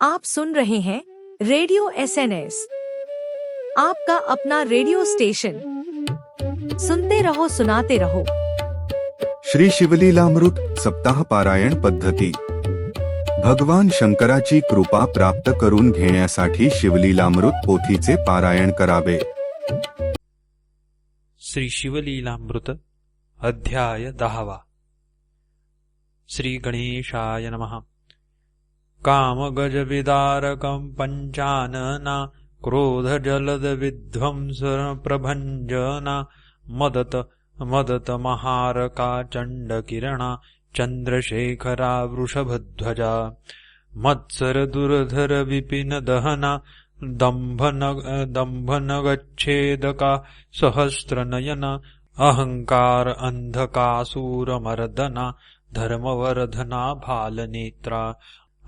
आप सुन रहे हैं रेडियो एसएनएस, आपका अपना रेडिओ स्टेशन। सुनते रहो, सुनाते रहो। श्री शिवलीलामृत सप्ताह पारायण पद्धती. भगवान शंकराची कृपा प्राप्त करून घेण्यासाठी शिवलीलामृत पोथीचे पारायण करावे. श्री शिवलीलामृत अध्याय 10. श्री गणेशाय नमः. कामगजविदारकं पंचानना क्रोधजलदविध्वंसप्रभञ्जना मदत महारका चण्डकिरणा चन्द्रशेखरा वृषभध्वजा मत्सरदुर्धर विपिनदहना दम्भनगच्छेदका सहस्रनयना अहङ्कार अन्धकासूरमर्दना धर्मवर्धना भालनेत्रा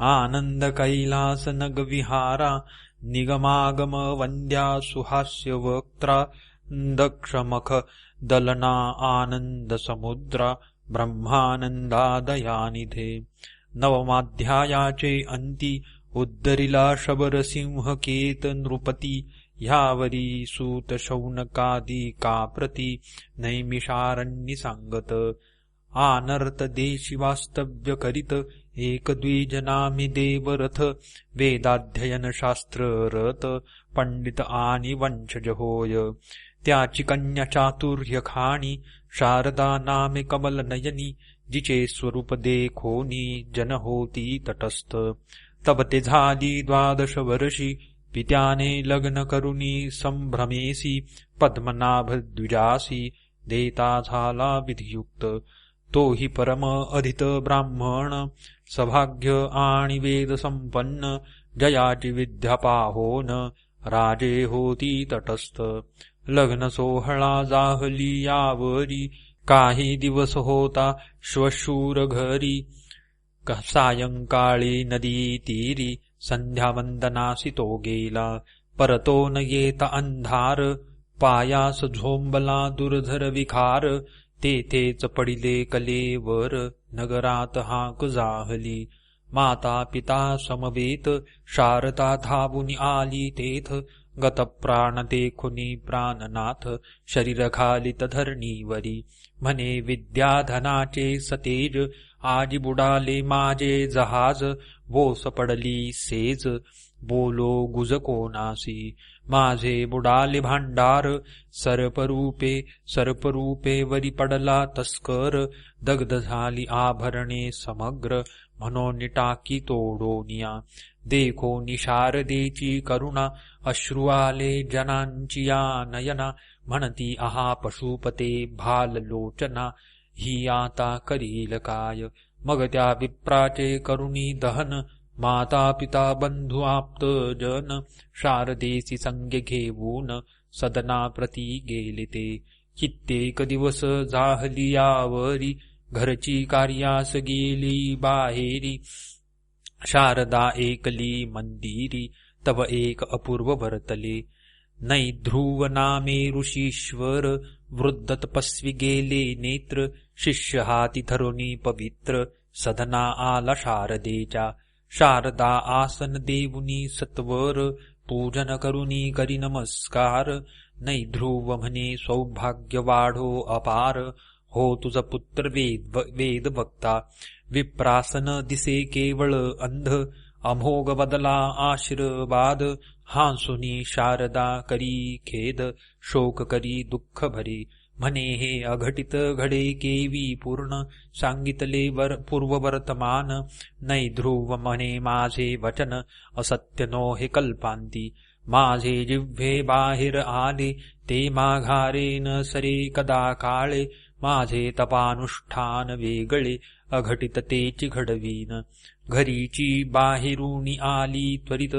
आनन्दकैलासनगविहारा निगमागम वन्द्या सुहास्यवक्त्रा दक्षमख दलना आनन्दसमुद्रा ब्रह्मानन्दादयानिधे. नवमाध्यायाचे अंती उद्धरिला शबरसिंहकेत नृपती ह्यावरी सूत शौनकादी काप्रती नैमिषारण्य सांगत आनर्त देशी वास्तव्य करीत एक द्विजनामी देवरथ वेदाध्ययन शास्त्र रत पंडित आणि वंशज होय. त्याची कन्या चातुर्य खाणी शारदा नामे कमल नयनी जिचे स्वरूप देखोनी जन होती तटस्थ. तब ते झाली 12 वर्षी पित्याने लग्न करुनी संभ्रमेसी पद्मनाभ द्विजासी देता झाला विधियुक्त. तोही परम अधित ब्राह्मण सभाग्य आणि वेद संपन्न जयाची विद्या पाहोन राजे होती तटस्थ. लग्न सोहळा जाहली यावरी काही दिवस होता श्वशूर घरी. सायंकाळी नदी तीरी संध्यावंदनासी तो गेला. परतो न येता अंधार पायास झोंबला दुर्धर विखार. तेथेच पडिले कलेवर नगरात हाक जाहली. माता पिता समवेत शारदा धावून आली तेथ. गतप्राण देखुनी प्राणनाथ शरीर घालित धरणीवरी. म्हणे विद्याधनाचे सतेज आजी बुडाले माझे जहाज. बोस पडली सेज बोलो गुज कोणासी. माझे बुडाले भांडार सर्परूपे वरी पडला तस्कर. दग्ध झाली आभरणे समग्र म्हणून टाकी तोडोनिया. देखोनी शारदेची करुणा अश्रू आले जनांची या नयना. म्हणती आहा पशुपते भाल लोचना ही आता करील काय. मग त्या विप्राचे करुणी दहन माता पिता बंधू आप्त जन शारदेसी संगे घेऊन सदना प्रती गेले ते. कित्येक दिवस जाहली यावरी घरची कार्यास गेली बाहेरी. शारदा एकली मंदिरी तव एक अपूर्व वर्तले. नै ध्रुव नामे ऋषीश्वर वृद्ध तपस्वी गेले नेत्र. शिष्य हाती धरुनी पवित्र सदना आला शारदेच्या. शारदा आसन देऊनी सत्वर पूजन करुनी करी नमस्कार. नै ध्रुव म्हणे सौभाग्य वाढो अपार. हो तुझ पुत्र वेद वक्ता. विप्रासन दिसे केवळ अंध अमोघ बदला आशीर्वाद. हांसुनी शारदा करी खेद शोक करी दुःख भरी. म्हणे हे अघटित घडे केवी पूर्ण सांगितले पूर्व वर्तमान. नै ध्रुव म्हणे माझे वचन असत्य नो हे कल्पांती. माझे जिव्हे बाहेर आले ते माघारे न सरे कदा काळे. माझे तपानुष्ठान वेगळे अघटित तेची घडवीन. घरीची बाहेरुनी आली त्वरित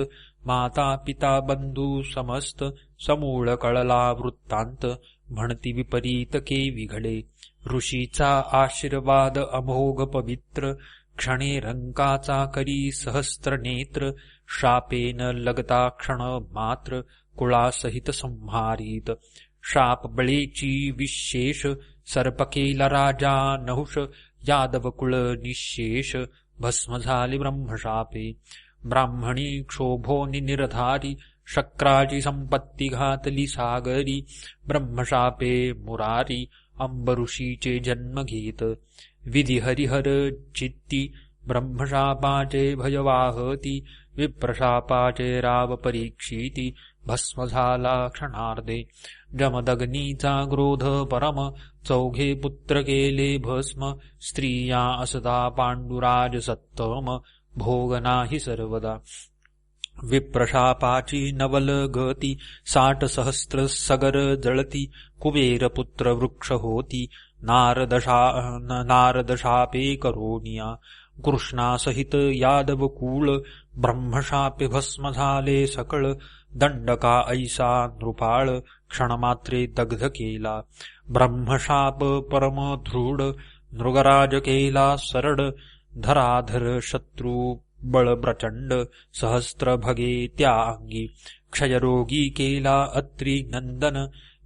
माता पिता बंधू समस्त. समूळ कळला वृत्तांत म्हणती विपरीत केवी घडे. ऋषीचा आशीर्वाद अमोघ पवित्र क्षणे रंकाचा करी सहस्त्र नेत्र. शापेन लगता क्षण मात्र कुळासहित संहारित. शाप बळेची विशेष सर्प केला राजा नहुष. यादव कुळ निशेष भस्म झाले ब्रह्मशापे. ब्राह्मणी क्षोभोनि निरधारी शक्राची संपत्ती घातली सागरी ब्रह्मशापे मुरारी अंबऋषीचे जन्म घेत विधी हरिहर चित्ती ब्रह्मशापाचे भयवाहती विप्रशापाचे राव परीक्षिती भस्म झाला क्षणार्धे जमदग्नीचा क्रोध परम चौघे पुत्र केले भस्म स्त्रिया असता पांडुराज सत्तम भोग नाही सर्वदा विप्रशापाची नवल गती 60 सहस्त्र सगर जळती कुबेर पुत्र वृक्ष होती नारदशापे करोनिया कृष्णासहित यादव कुळ ब्रह्मशापे भस्म झाले सकळ दंडका ऐसा नृपाळ क्षणमात्रे दग्ध केला ब्रह्मशाप परम दृढ मृगराज केला सरड धराधर शत्रू बळ प्रचंड सहस्त्र भगे त्या अंगी क्षयरोगी केला अत्री नंदन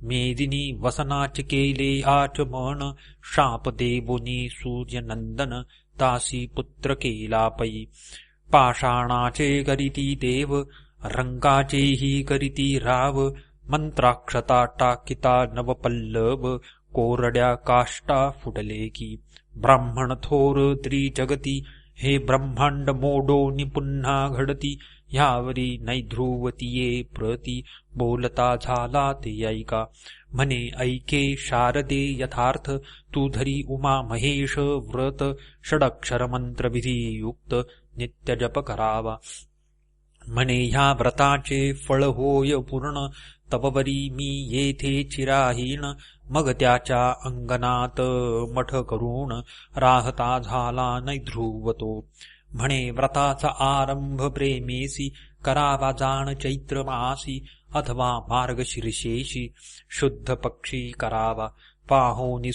मेदिनी वसनाच केले आचमन शाप देवुनी सूर्यनंदन तासी पुत्र केला पै पाषाणाचे करीती देव रंकाचेही करीती राव मंत्राक्षता टाकिता नवपल्लव कोरड्या काष्टा फुटले की ब्राह्मण थोर त्रिजगती हे ब्रह्मांड मोडोनी पुन्हा घडती ह्यावरी नैध्रुवतीये प्रती बोलता झाला ते ऐका म्हणे ऐके शारदे यथार्थ तू धरी उमा महेश व्रत षडक्षर मंत्र विधियुक्त नित्य जप करावा म्हणे ह्या व्रताचे फळ होय पूर्ण तपवरी मी येथे चिराहीन मग त्याच्या अंगणात मठ करून राहता झाला नैध्रुवतो म्हणे व्रताचा आरंभ प्रेमेसी करावा जाण चैत्र मासी अथवा मार्गशीर्षेशी शुद्ध पक्षी करावा पाहोनी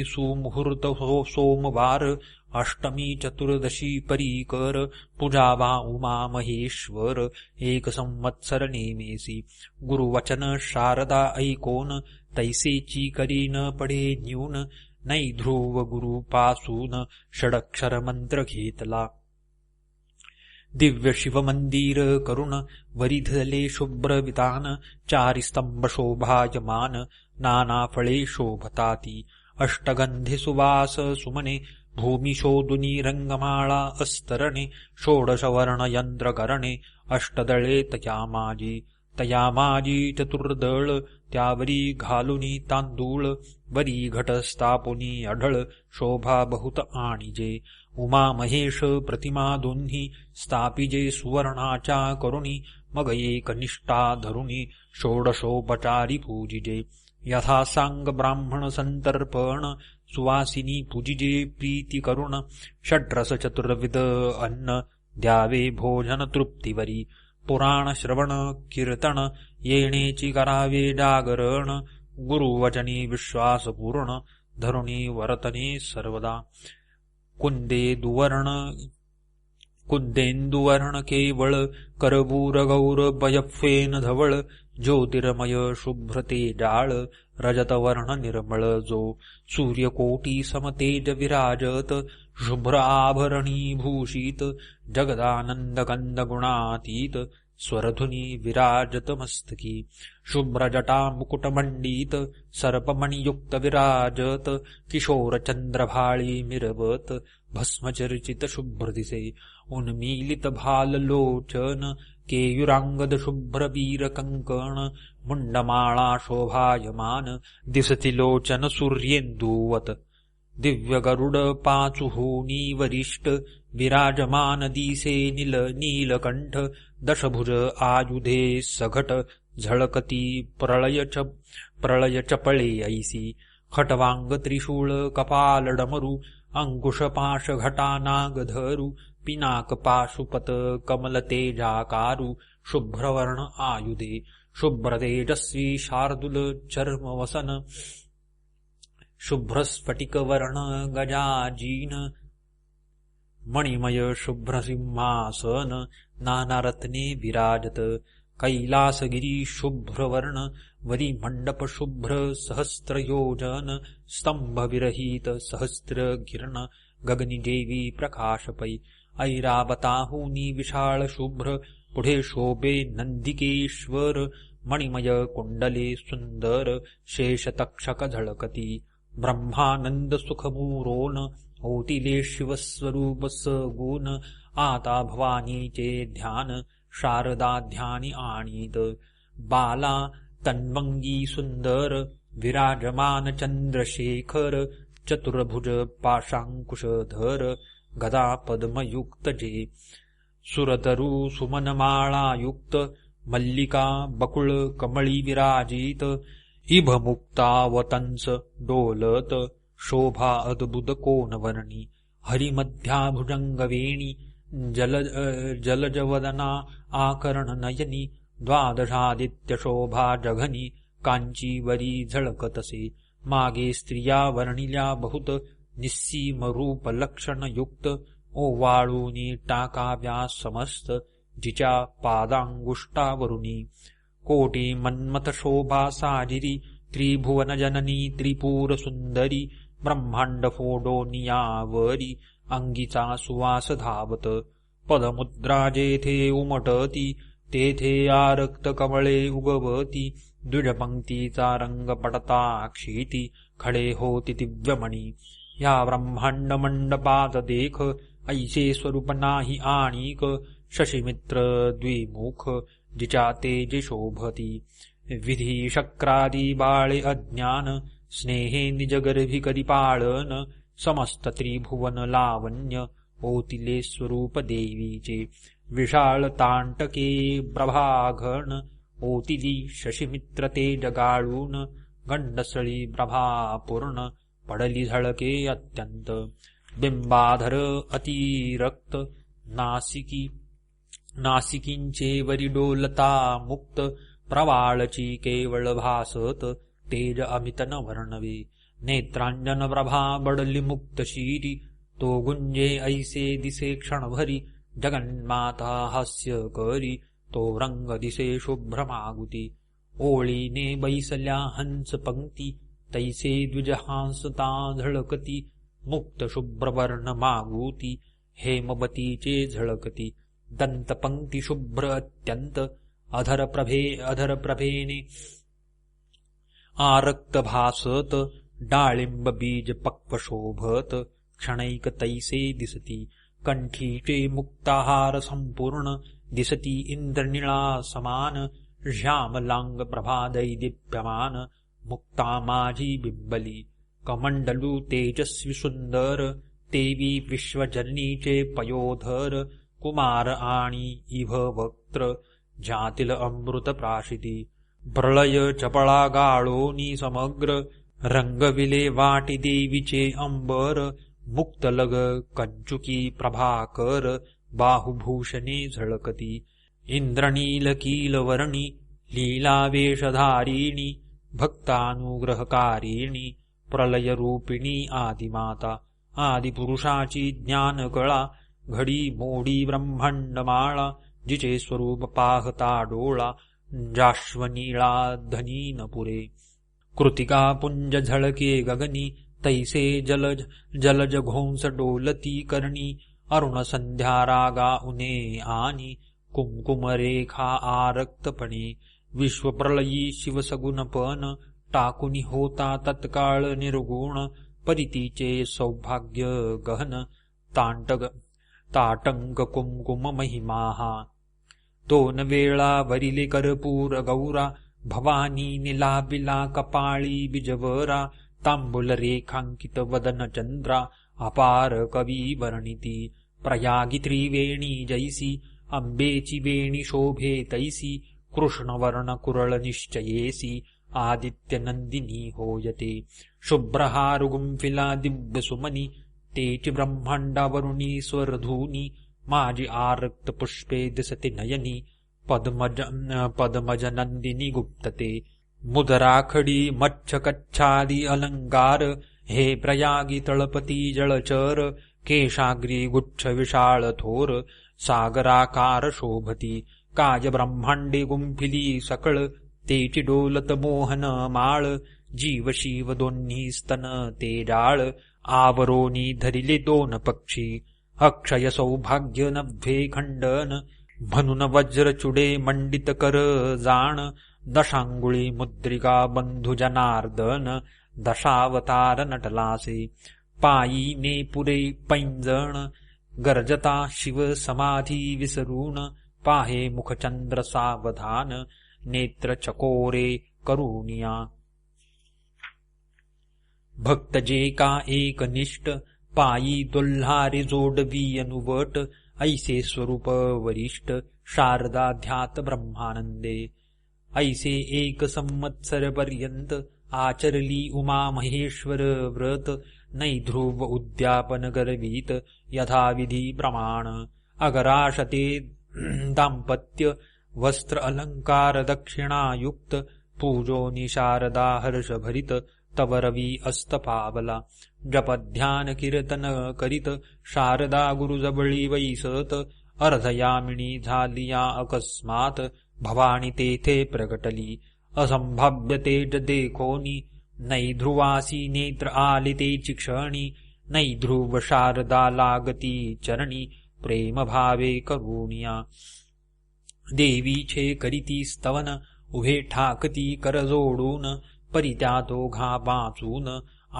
सुमुहूर्त सोमवार अष्टमी चतुर्दशी परीकर पूजावा उमा महेश्वर 1 संवत्सर नेमेसी गुरुवचन शारदा ऐकोन तैसेची करीन पडे न्यून नैध्रुव गुरुपासून षडक्षर मंत्र घेतला दिव्य शिवमंदिर करुण वरिधले शुभ्र वितान 4 स्तंभ शोभायमान नाना फळे शोभताती अष्टगंधे सुवास सुमने भूमी शोधुनी रंगमाळा अस्तरणे 16 वर्ण यंत्र करणे अष्टदळे तया माझी चतुर्दळ त्यावरी घालुनी तांदूळ वरी घट स्थापुनी अढळ शोभा बहुत आणिजे उमा महेश प्रतिमा दोन्ही स्थापिजे सुवर्णाच्या करुणी मग एक निष्ठा धरुणी षोडशोपचारी पूजिजे यथा सांग ब्राह्मण संतर्पण सुवासिनी पूजिजे प्रीती करुण षड्रस चतुर्विध अन्न द्यावे भोजन तृप्तीवरी पुराण श्रवण कीर्तन येणेची करावे जागरण गुरुवचनी विश्वासपूर्ण धरुणी वर्तने सर्वदा कुंदेंदुवर्ण केवळ करबूर गौर बयफेन धवळ ज्योतिर्मय शुभ्रते जाळ रजतवर्ण निर्मळ जो सूर्यकोटी समतेज विराजत शुभ्र आभरणी भूषित जगदानंद कंद गुणातीत स्वरधुनी विराजत मस्तकी शुभ्र जटा मुकुटमंडित सर्पमणियुक्त विराजत किशोर चंद्रभाळी मिरवत भस्मचर्चित शुभ्र दिसे उन्मीलित भाल लोचन केयुरांगद शुभ्र वीर कंकण मुंडमाळा शोभायमान दिसती लोचन सूर्येंदुवत दिव्य गरुड पाचुहोनी वरिष्ठ विराजमान दिसे नीलकंठ दशभुज आयुधे सघट झळकती प्रळय चपळे ऐसी खटवांग त्रिशूळ कपाल डमरू अंकुश पाश घटा नागधरू पिनाक पाशुपत कमल तेजाकारु शुभ्रवर्ण आयुधे शुभ्र तेजस्वी शार्दूल चर्म वसन शुभ्र स्फटिक वर्ण गजाजीन मणिमय शुभ्र सिंहासन नाना रत्ने विराजत कैलासगिरी शुभ्रवर्ण वरी मंडप शुभ्र सहस्त्र योजन स्तंभ विरहित सहस्त्र किरण गगनी देवी प्रकाशपै ऐरावताहुनी विशाळ शुभ्र पुढे शोभे नंदिकेश्वर मणिमय कुंडले सुंदर शेषतक्षक झळकती ब्रह्मानंद सुखमुरोन होतिले शिवस्वरूप सगुण आता भवानीचे ध्यान शारदा ध्यानी आणीत बाला तन्वंगी सुंदर विराजमान चंद्रशेखर चतुर्भुज पाशांकुशधर गदा पद्मयुक्त जे सुरतरु सुमनमाळायुक्त मल्लिका बकुळ कमळी विराजित इभ मुक्तावतंस डोलत शोभा अद्भुत कोनवर्णी हरिमध्याभुजंगवेणी जलजवदना आकर्ण नयनी द्वादशादित्य शोभा जघनी कांचीवरी झळकतसे मागे स्त्रिया वर्णिल्या बहुत निस्सीम रूप लक्षण युक्त ओवाळूनी टाकाव्या समस्त जिच्या पादांगुष्टावरुनी कोटी मन्मथ शोभा साजिरी त्रिभुवन जननी त्रिपूर सुंदरी ब्रह्मांड फोडोनियावरी अंगीचा सुवास धावत पदमुद्रा जेथे उमटती तेथे आरक्त कमळे उगवती द्विजपंक्तीचा रंग पडता क्षिती खडे होती दिव्यमणी या ब्रह्मांड मंडपात देख ऐसे स्वरूप नाही आणिक शशिमित्र द्विमुख जिच्या तेजे शोभती विधी शक्रादी बाळे अज्ञान स्नेहे निजगर्भी करी पाळन समस्त त्रिभुवन लावण्य ओतिले स्वरूप देवीचे विशाल तांटके प्रभाघन ओतिली शशिमित्र तेज गाळून गंडसळी प्रभापूर्ण पडली झळके अत्यंत बिंबाधर अतिरक्त नासिकींचे वरी डोलता मुक्त प्रवाळची केवळ भासत तेज अमित न वर्णवे नेत्रांजन प्रभा बडली मुक्त शिरी तो गुंजे ऐसे दिसे क्षणभरी जगन्माता हास्य करी तो रंग दिसे शुभ्र मागुती ओळीने बैसल्या हंस पंक्ती तैसे द्विजहांसता झळकती मुक्त शुभ्रवर्ण मागुती हेमवतीचे झळकती दंतपंक्ती शुभ्र अत्यंत अधरप्रभेने आरक्त भासत डाळिंब बीज पक्व शोभत क्षणैक तैसे दिसती कंठीचे मुक्ताहार संपूर्ण दिसती इंद्रनिळा समान श्यामलांग प्रभादै दीप्यमान मुक्ता माझी बिंबली कमंडलू तेजस्वी सुंदर देवी विश्वजननीचे पयोधर कुमार आणि इभ वक्त्र ज्यातील अमृत प्राशिती प्रलय चपळा गाळोनी समग्र रंगविले वाटी देवीचे अंबर मुक्तलग कंचुकी प्रभाकर बाहुभूषणे झळकती इंद्रनील कीलवर्णी लीलावेशधारिणी भक्तानुग्रहकारिणी प्रलयरूपिणी आदिमाता आदिपुरुषाची ज्ञानकळा घडी मोडी ब्रह्मांडमाळा जिचे स्वरूप पाहता डोळा जाश्वनीळा धनीन पुरे कृतिका पुंज झळके गगनी तैसे जलज घोंस डोलती करणी अरुण संध्या रागा उने आणि कुंकुमरेखा आरक्तपणे विश्वप्रलयी शिवसगुणपण टाकुनी होता तत्काळ निर्गुण परितीचे सौभाग्य गहन ताटंक कुंकुम महिमाहा दोन वेळा वरिले कर्पूर गौरा भवानी निलाबिला कपाळी बिजवरा तांबुल रेखांकित वदन चंद्रा अपार कवी वर्णिती प्रयागी त्रिवेणी जैसी अंबेची वेणी शोभे तैसी कृष्णवर्ण कुरळ निश्चयेसी आदित्य नंदिनी होयते शुभ्रहार गुंफिला दिव्य सुमनी तेची ब्रह्मांडावरुणी स्वरधूनी माझी आरक्त पुष्पे दिसते नयनी पद्मज नंदिनी गुप्तते मुदराखडी मच्छकच्छादी अलंकार हे प्रयागी तळपती जळचर केशाग्री गुच्छ विशाळ थोर सागराकार शोभती काज ब्रह्मांडे गुंफिली सकळ तेची डोलत मोहन माळ जीव शिव दोन्ही स्तन ते डाळ आवरोनी धरिले दोन पक्षी अक्षय सौभाग्य नव्हे खंडन म्हणून वज्रचुडे मंडित कर जाण दशांगुळी मुद्रिका बंधू जनार्दन दशावतार नटलासे पायी ने पुरे पैंजण गर्जता शिव समाधी विसरून पाहे मुखचंद्र सावधान नेत्र चकोरे करुणिया भक्त जे का एकनिष्ठ पायी दोल्हारे जोडवी अनुवट ऐसे स्वरूप वरिष्ठ शारदा ध्यात ब्रह्मानंदे ऐसे एक संवत्सर पर्यंत आचरली उमा महेश्वर व्रत नैध्रुव उद्यापन गर्वीत यथाविधी प्रमाण अगराशते दाम्पत्य वस्त्र अलंकार दक्षिणायुक्त पूजोनि शारदा हर्षभरित तव रवी अस्तपावला जपध्यान कीर्तन करीत शारदा गुरुजबळी वैसत अर्धयामिनी झालिया अकस्मात भवानी तेथे प्रगटली असंभाव्य तेज देखोनी नैध्रुवासी नेत्र आले तेची क्षणी नैध्रुव शारदा लागती चरणी प्रेम भावे करुणिया देवीचे करीती स्तवन उभे ठाकती कर जोडून परित्या दोघा वाचून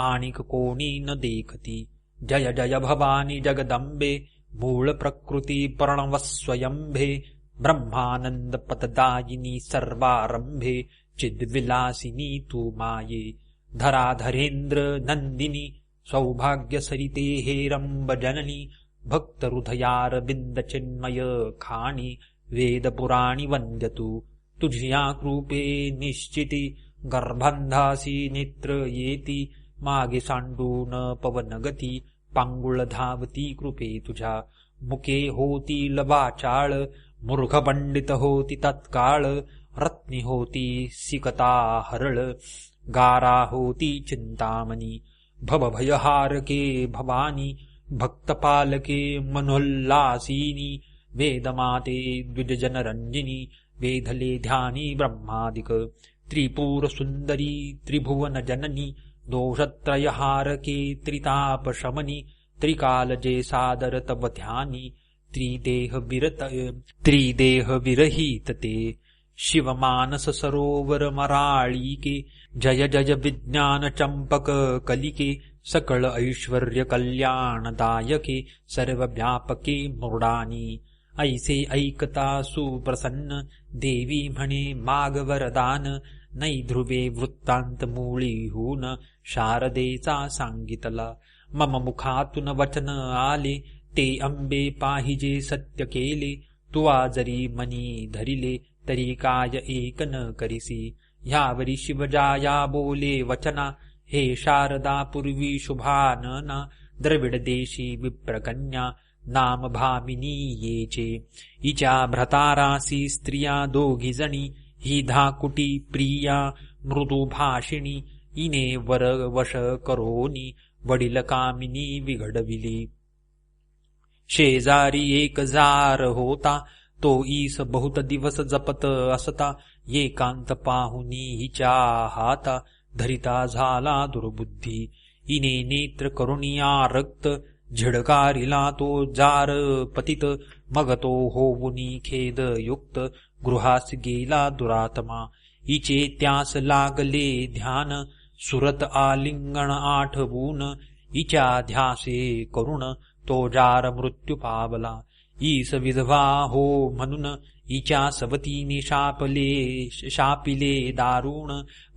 आणिक कोणी न देखती जय जय भवानी जगदंबे मूळ प्रकृती प्रणवस्वयंभे ब्रह्मानंद पतदायिनी सर्वारंभे चिद्विलासिनी तू माये धराधरेंद्र नंदिनी सौभाग्य सरिते हेरंब जननी भक्त हृदयार बिंद चिन्मय खाणी वेद पुराणी वंद्यतु तुझिया कृपे निश्चिती गर्भांधासी नेत्र येती मागे सांडून पवनगती पांगुळ धावती कृपे तुझ्या मुके होती लबाचाळ मूर्ख पंडित होती तत्काळ रत्नी होती सिकता हरळ गारा होती चिंतामणी भवभयहारके भवानी भक्तपालके मनोल्लासिनी वेदमाते द्विजजनरंजिनी वेधले ध्यानी ब्रह्मादिक त्रिपुर सुंदरी त्रिभुवन जननी दोषत्रयहारके त्रितापशमनी त्रिकालजे सादर तव ध्यानी त्रिदेह विरहित ते शिवमानस सरोवर मराळीके जय जय विज्ञान चंपक कलिके सकळ ऐश्वर्य कल्याणदायके सर्वव्यापके मृडानी ऐसे ऐकता सुप्रसन्न देवी म्हणे माग वरदान नैध्रुवे वृत्तांत मूळीहून शारदेचा सांगितला मम मुखातून वचन आले ते अंबे पाहिजे सत्य केले तुवा जरी मनी धरिले तरी काय एक न करिसी ह्यावरी शिवजाया बोले वचना हे शारदा पूर्वी शुभानना द्रविड देशी विप्रकन्या नाम भामिनी येचे हिच्या भ्रतारासी स्त्रिया दोघी जणी ही धाकुटी प्रिया मृदू भाषिणी इने वर वश करोनी वडील कामिनी विघडविली शेजारी एक जार होता तो ईस बहुत दिवस जपत असता एकांत पाहुनी हिच्या हाता धरिता झाला दुर्बुद्धी इने नेत्र करुणिया रक्त झिडकारिला तो जार पतित मग तो होऊनी खेद युक्त गृहास गेला दुरात्मा हिचे त्यास लागले ध्यान सुरत आलिंगण आठवून हिच्या ध्यासे करुण तो जार मृत्यू पावला ईस विधवा हो म्हणून हिच्या सवतीने शापिले दारुण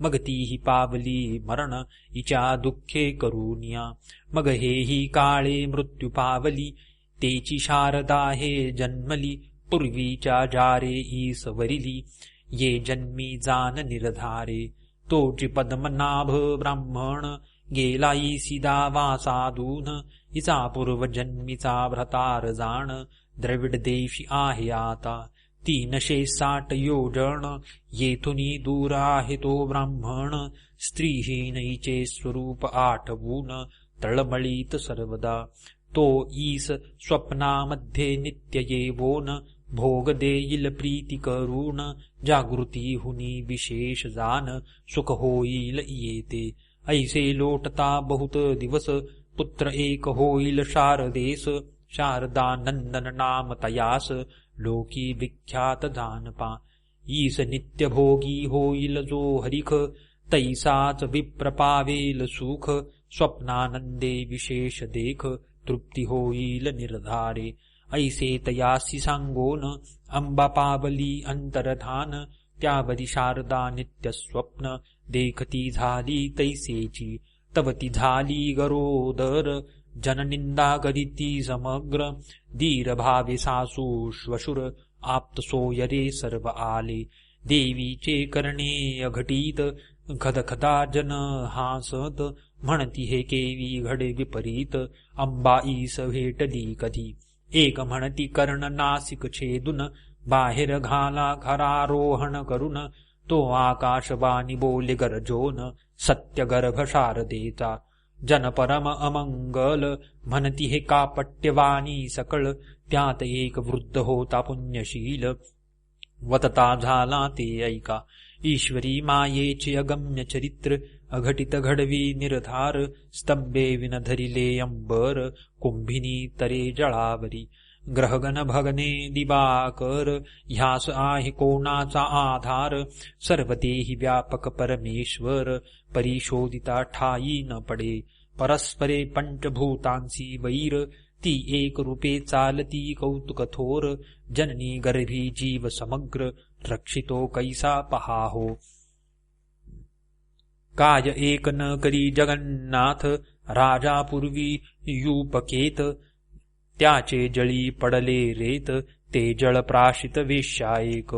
मग तीही पावली मरण हिच्या दुःखे करुनिया मग हेही काळे मृत्यू पावली तेची शारदा हे जन्मली पूर्वीच्या जारे ईस वरिली ये जन्मी जान निर्धारे तोची पद्मनाभ ब्राह्मण गेला ईसिदा वासादून हिचा पूर्वजन्मीचा भ्रतार जाण द्रविड देशी आहे आता 360 योजन येथुनी दूर आहे तो ब्राह्मण स्त्रीहीन हिचे स्वरूप आठवून तळमळीत सर्वदा तो ईस स्वप्नामध्ये नित्य येवोन भोग देईल प्रीती करून जागृती हुनी विशेष जान सुख होईल येते ऐसे लोटता बहुत दिवस पुत्र एक होईल शारदेस शारदानंदन नाम तयास लोकी विख्यात जानपा. ईस नित्यभोगी होईल जो हरिख तैसाच विप्र पावेल सुख. स्वप्नानंदे विशेष देख तृप्ती होईल निर्धारे. ऐसे तयासी सांगोन अंबा पावली अंतरधान. त्यावरी शारदा नित्य स्वप्न देखती झाली तैसेची. तवती झाली गरोदर जननिंदा करीती समग्र. धीर भावे सासू श्वशुर आप्त सोयरे सर्व आले. देवीचे करणे अघटित खदखदा जन हासत. म्हणती हे केवी घडे विपरीत अंबा ईस भेटली कधी. एक म्हणती कर्ण नासिक छेदून बाहेर घाला खरारोहण करून. तो आकाशवाणी बोले गरजोन सत्य गर्भ शारदेचा. जन परम अमंगल म्हणती हे कापट्यवाणी सकळ. त्यात एक वृद्ध होता पुण्यशील वतता झाला ते ऐका. ईश्वरी मायेचे अगम्य चरित्र अघटित घडवी निर्धार. स्तंभे विन धरिले अंबर कुंभिनी तरे जळावरी. ग्रहगण भगने दिवाकर ह्यास आहे कोणाचा आधार. सर्वतेही व्यापक परमेश्वर परिशोधिता ठाई न पडे. परस्परे पंचभूतांसी वैर ती एक रूपे चालती कौतुक थोर. जननी गर्भी जीव समग्र रक्षितो कैसा पहाहो. काय एक न करी जगन्नाथ राजा पूर्वी युपकेत. त्याचे जळी पडले रेत ते जळ प्राशित वेश्या एक.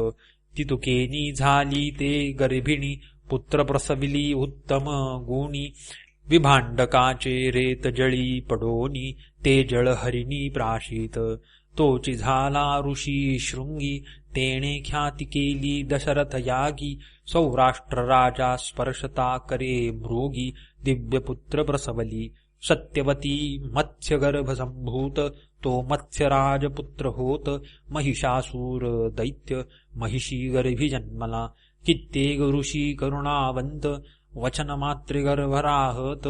तितुकेनी झाली ते गर्भिणी पुत्र प्रसविली उत्तम गुणी. विभांडकाचे रेत जळी पडोनी ते जळ हरिणी प्राशित. तोची झाला ऋषी शृंगी तेणे ख्याती केली दशरथ यागी. सौराष्ट्र राजा स्पर्शता करे मृगी दिव्यपुत्र प्रसवली. सत्यवती मत्स्यगर्भ संभूत तो मत्स्यराजपुत्र होत. महिषासूर दैत्य महिषी गर्भी जन्मला. कित्येक ऋषी करुणावंत वचन मात्रे गर्भ राहत.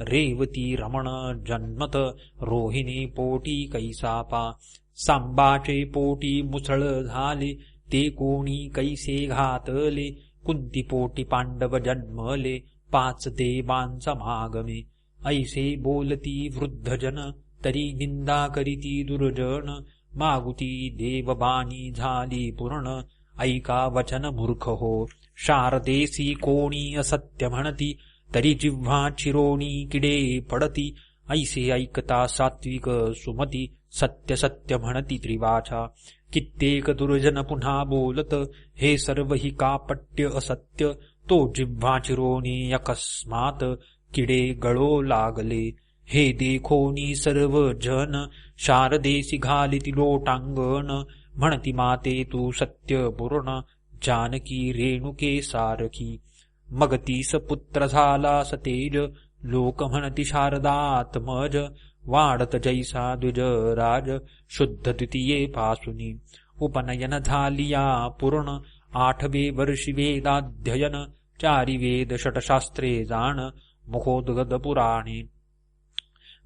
रेवती रमण जन्मत रोहिणी पोटी कैसापा. सांबाचे पोटी मुसळ झाले ते कोणी कैसे घातले. कुंती पोटी पांडव जन्मले 5 देवांचा मागमे. ऐसे बोलती वृद्धजन तरी निंदा करीती दुर्जन. मागुती देवबाणी झाली पूर्ण ऐका वचन मूर्ख हो. शारदेसी कोणी असत्य म्हणती तरी जिव्हा चिरोणी किडे पडती. ऐसे ऐकता सात्विक सुमती सत्य सत्य म्हणती त्रिवाचा. कित्येक दुर्जन पुन्हा बोलत हे सर्व ही कापट्य असत्य. तो जिव्हा चिरोणी अकस्मात किडे गळो लागले. हे देखोनी सर्व जन शारदेसी घालिती लोटांगण. म्हणती माते तू सत्य पूर्ण जानकी रेणुके सारखी. मग तीस पुत्र झाला सतेज लोक म्हणती शारदात्मज. वाढत जैसा द्विजराज शुद्ध द्वितीये पासुनी. उपनयन झालिया पूर्ण 8वे वर्षी वेदाध्ययन. 4 वेद षटशास्त्रे जाण मुखोद्गत पुराणे.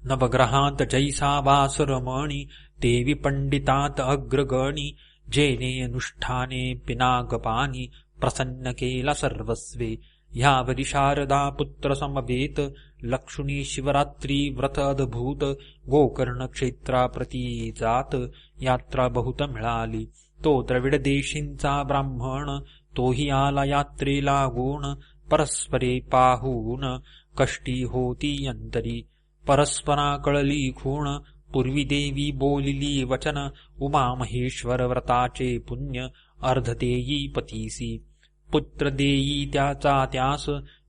नवग्रहांत जैसा वास रमणी देवी पंडितात अग्रगणी. जेने अनुष्ठाने पिनाकपानी प्रसन्न केला सर्वस्वे. ह्यावरी शारदा पुत्र समवेत लक्ष्मी शिवरात्री व्रत अद्भुत. गोकर्ण क्षेत्राप्रती जात यात्रा बहुत मिळाली. तो द्रविड देशींचा ब्राह्मण तोही आला यात्रेला गुण. परस्परे पाहून कष्टी होती अंतरी. परस्परा कळली खूण पूर्वी देवी बोलिली वचन. उमा महेश्वर व्रताचे पुण्य अर्ध देई पतीसी. पुत्र देई त्याचा त्यास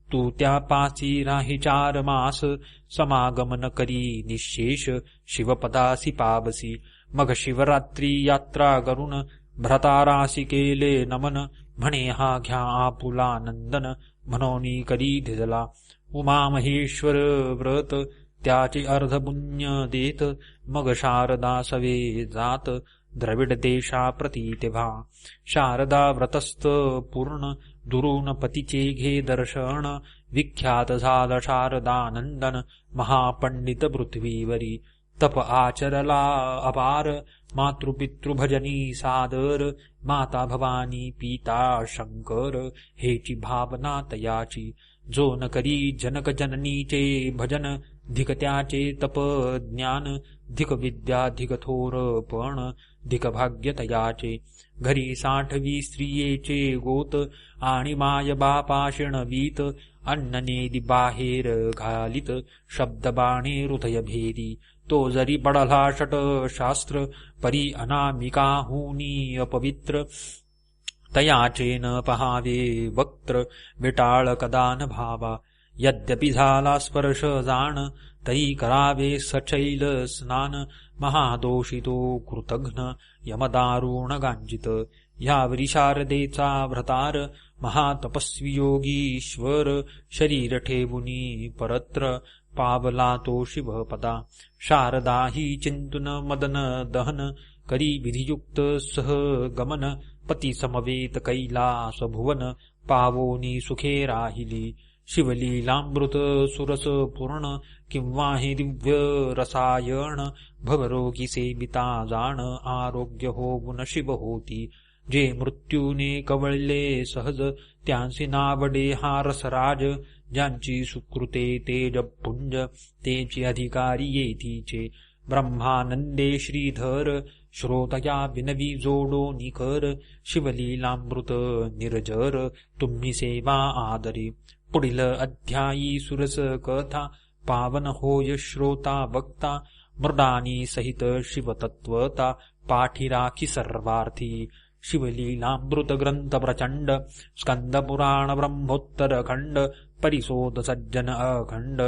तू त्या पासी राही 4 मास. समागमन करी निशेष शिवपदासी पावसी. मग शिवरात्री यात्रा करून भ्रतारासी केले नमन. म्हणे हा घ्या आपुला नंदन म्हणोनी करी धिजला. उमा महेश्वर व्रत त्याचे अर्धपुण्य देत. मग शारदा सवे जात द्रविड देशाप्रती तेव्हा. शारदा व्रतस्थ पूर्ण दुरून पतीचे घे दर्शन. विख्यात झाल शारदानंदन महापंडित पृथ्वीवरी. तप आचरला अपार मातृपितृभजनी सादर माता भवानी पिता शंकर हेची भावना तयाची जो न करी जनक जननीचे भजन धिक त्याचे तप ज्ञान धिक विद्या धिक थोरपण धिक भाग्य तयाचे घरी 60 स्त्रियेचे गोत आणि माय बापा शिणवीत अन्न नेदी बाहेर घालित शब्द बाणे हृदय भेदी तो जरी पडला षट शास्त्र परी अनामिकाहुनी अपवित्र तयाचे न पहावे वक्त्र विटाळ कदा न भावा यद्यपि झाला स्पर्श जाण तरी करावे सचैल स्नान महादोषितो कृतघ्न यमदारुण गांजित यावरी शारदेचा भ्रतार महातपस्वी योगीश्वर शरीर ठेवुनी परत्र पावला तो शिवपदा शारदा ही चिंतुन मदन दहन करी विधियुक्त सह गमन पती समवेत कैलास भुवन पावोनी सुखे राहिली शिवलीलामृत सुरस पूर्ण किंवा हे दिव्य रसायन भवरोगी सेविता जाण आरोग्य होऊन शिव होती जे मृत्यूने कवळले सहज त्यांचे नावडे हा रसराज ज्यांची सुकृते तेज पुंज तेची अधिकारी येतीचे ब्रह्मानंदे श्रीधर श्रोतया विनवी जोडो निखर शिवलीलामृत निर्जर तुम्ही सेवा आदरी पुढील अध्यायी सुरस कथा पावन होय श्रोता वक्ता मृदानी सहित शिवतत्वता पाठी राखी सर्वार्थी शिवलीलामृत ग्रंथ प्रचंड स्कंद पुराण ब्रह्मोत्तर खंड परिसोद सज्जन अखंड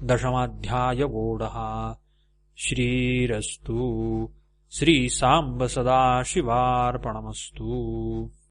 दशमाध्याय वोढहा श्रीरस्तु श्री सांब सदाशिवार्पणमस्तु।